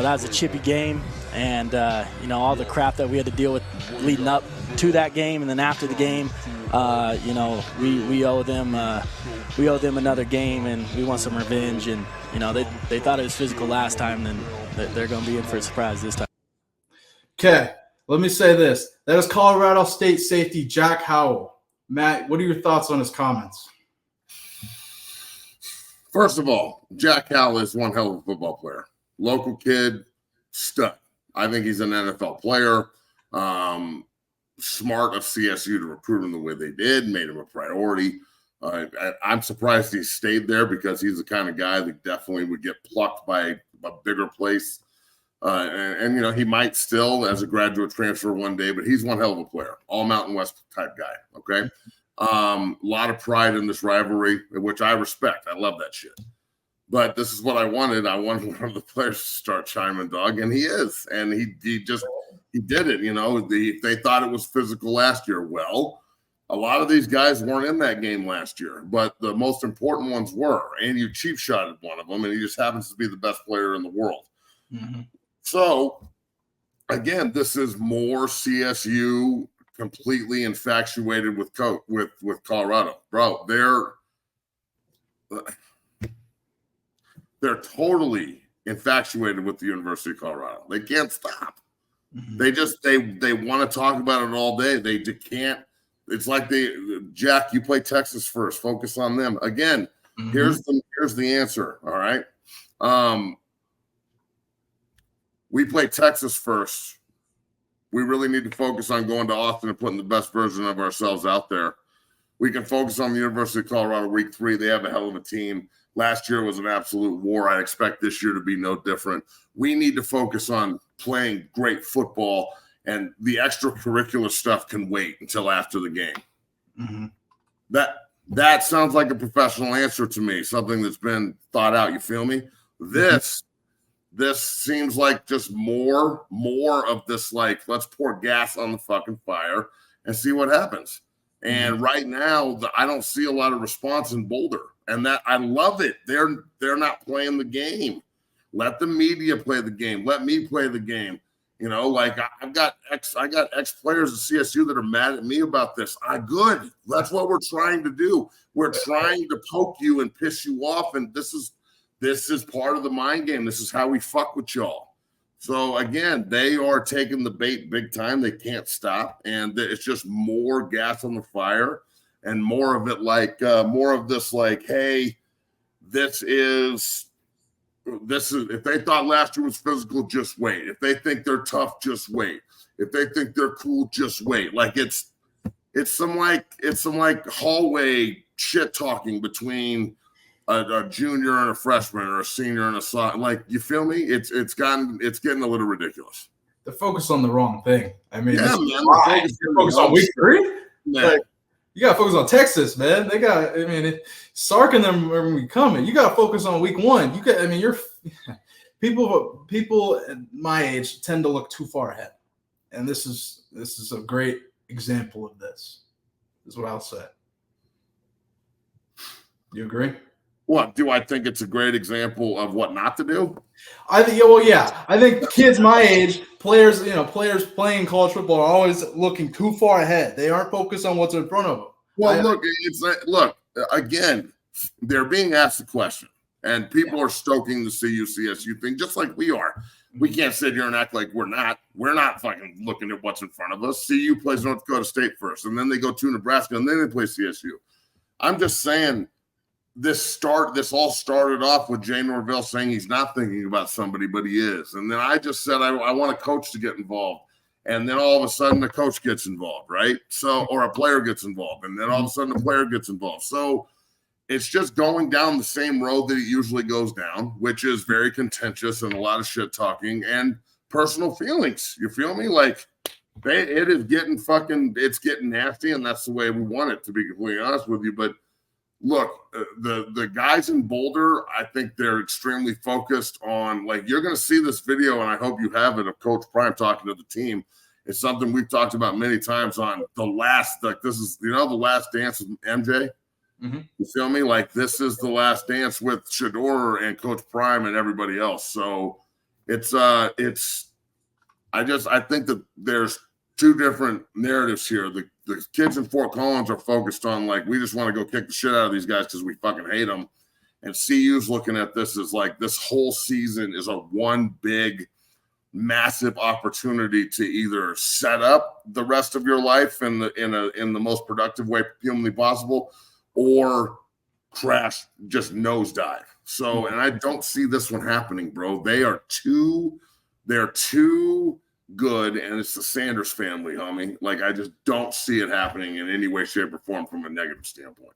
that was a chippy game, and all the crap that we had to deal with leading up to that game, and then after the game, we owe them another game, and we want some revenge. And they thought it was physical last time, and they're going to be in for a surprise this time. Okay, let me say this: that is Colorado State safety Jack Howell. Matt, what are your thoughts on his comments? First of all, Jack Howell is one hell of a football player. Local kid, stud. I think he's an NFL player. Smart of CSU to recruit him the way they did, made him a priority. I'm surprised he stayed there because he's the kind of guy that definitely would get plucked by a bigger place. And he might still, as a graduate, transfer one day, but he's one hell of a player, all Mountain West type guy, okay? A lot of pride in this rivalry, which I respect. I love that shit. But this is what I wanted. I wanted one of the players to start chiming, dog, and he is. And he did it. They thought it was physical last year. Well, a lot of these guys weren't in that game last year, but the most important ones were. And you cheap shotted one of them, and he just happens to be the best player in the world. Mm-hmm. So, again, this is more CSU completely infatuated with Colorado. Bro, they're totally infatuated with the University of Colorado. They can't stop. Mm-hmm. They want to talk about it all day. They just can't. It's like Jack, you play Texas first. Focus on them. Again, mm-hmm. Here's the answer, all right? We play Texas first. We really need to focus on going to Austin and putting the best version of ourselves out there. We can focus on the University of Colorado week 3. They have a hell of a team. Last year was an absolute war. I expect this year to be no different. We need to focus on playing great football, and the extracurricular stuff can wait until after the game. Mm-hmm. That sounds like a professional answer to me, something that's been thought out. You feel me? This seems like just more of this, like, let's pour gas on the fucking fire and see what happens. And right now, I don't see a lot of response in Boulder. And that I love it. They're not playing the game. Let the media play the game. Let me play the game. Like I got ex players at CSU that are mad at me about this. Good. That's what we're trying to do. We're trying to poke you and piss you off. And this is part of the mind game. This is how we fuck with y'all. So again, they are taking the bait big time. They can't stop. And it's just more gas on the fire. And more of it more of this like, hey, this is if they thought last year was physical, just wait. If they think they're tough, just wait. If they think they're cool, just wait. Like it's some hallway shit talking between a junior and a freshman or a senior and a sophomore. Like, you feel me? It's getting a little ridiculous. They're focused on the wrong thing. I mean, yeah, man, focus on week 3. Like, you got to focus on Texas, man. Sark and them are coming. You got to focus on week 1. People at my age tend to look too far ahead. And this is a great example of this, is what I'll say. You agree? What, do I think it's a great example of what not to do? I think, I think kids my age, players playing college football are always looking too far ahead. They aren't focused on what's in front of them. Well, look, again, they're being asked the question, and people are stoking the CSU thing just like we are. We can't sit here and act like we're not. We're not fucking looking at what's in front of us. CU plays North Dakota State first, and then they go to Nebraska, and then they play CSU. I'm just saying, this all started off with Jay Norvell saying he's not thinking about somebody, but he is. And then I just said I want a coach to get involved. And then all of a sudden the coach gets involved, right? So, or a player gets involved. And then all of a sudden the player gets involved. So it's just going down the same road that it usually goes down, which is very contentious and a lot of shit talking and personal feelings. You feel me? Like, it's getting nasty, and that's the way we want it, to be completely honest with you. But look, the guys in Boulder, I think they're extremely focused on, like, you're going to see this video, and I hope you have it, of Coach Prime talking to the team. It's something we've talked about many times on the last, this is, the last dance with MJ. Mm-hmm. You feel me? Like, this is the last dance with Shador and Coach Prime and everybody else. So I think that there's two different narratives here. The kids in Fort Collins are focused on like, we just want to go kick the shit out of these guys because we fucking hate them. And CU's looking at this as like, this whole season is a one big, massive opportunity to either set up the rest of your life in the most productive way humanly possible, or crash, just nosedive. So, and I don't see this one happening, bro. They're too good, and it's the Sanders family, homie. Like, I just don't see it happening in any way, shape, or form from a negative standpoint.